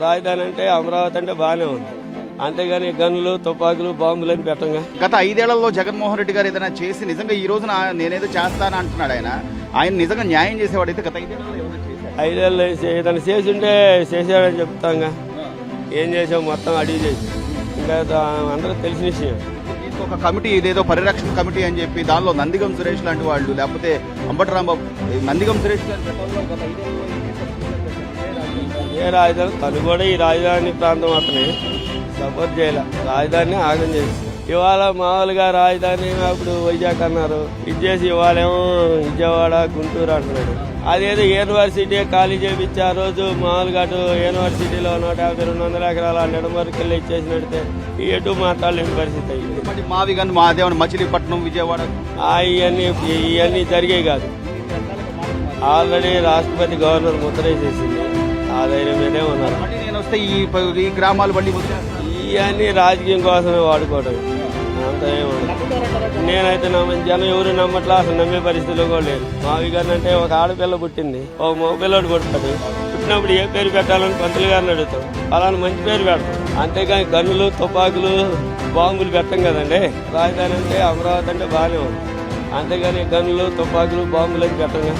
రాజధాని అంటే అమరావతి అంటే బాగానే ఉంది, అంతేగాని గన్నులు తుపాకులు బాంబులు అని పెట్టంగా. గత 5 ఏళ్లలో జగన్మోహన్ రెడ్డి గారు ఏదైనా చేసి నిజంగా ఈ రోజున నేనేదో చేస్తాను అంటున్నాడు. ఆయన నిజంగా న్యాయం చేసేవాడైతే గత 5 ఏళ్లలో ఏమైనా చేశాడా? 5 ఏళ్ళు ఏదైనా చేసి ఉంటే చేసాడని చెప్తాంగా. ఏం చేసావు మొత్తం అడిగి చేసి, ఇంకా అందరూ తెలిసిన విషయం. ఒక కమిటీ ఇదేదో పరిరక్షణ కమిటీ అని చెప్పి దానిలో నందిగం సురేష్ లాంటి వాళ్ళు, లేకపోతే అంబటి రాంబాబు, నందిగం సురేష్ గారు గతంలో గత 5 ఏళ్లలో ఏ రాజధాని తను కూడా ఈ రాజధాని ప్రాంతం అతని సపోర్ట్ చేయాల, రాజధాని ఆగం చేసి. ఇవాళ మామూలుగా రాజధాని అప్పుడు వైజాగ్ అన్నారు, ఇది చేసి ఇవాళేమో విజయవాడ గుంటూరు అంటున్నాడు. అదేదో యూనివర్సిటీ ఖాళీ చేయించి ఆ రోజు మామూలుగా అటు యూనివర్సిటీలో 150-200 ఎకరాల నెడమరికి వెళ్ళి ఇచ్చేసినట్టే ఎటు మాట్లాడలేని పరిస్థితి అయ్యింది. మావి కానీ మాదేమన్నా మచిలీపట్నం విజయవాడ ఇవన్నీ జరిగాయి కాదు. ఆల్రెడీ రాష్ట్రపతి గవర్నర్ ముద్రేసేసింది, ఆ ధైర్యం మీదే ఉన్నారు. నేను వస్తే ఈ గ్రామాలు మళ్ళీ ఇవన్నీ రాజకీయం కోసమే వాడుకోవడం, అంత ఏమన్నా. నేనైతే జనం ఎవరు నమ్మట్లా, అసలు నమ్మే పరిస్థితిలో కూడా లేదు. మావి గారిని అంటే ఒక ఆడపిల్ల పుట్టింది, ఒక మగపిల్లడు పుట్టాడు. పుట్టినప్పుడు ఏ పేరు పెట్టాలని పంతులు గారిని అడుగుతాం, అలాని మంచి పేరు పెడతాం, అంతేగాని గన్నులు తుపాకులు బాంబులు పెట్టం కదండి. రాజధాని అంటే అమరావతి అంటే బాగానే ఉంది, అంతేగాని గన్నులు తుపాకులు బాంబులు అని పెట్టంగా.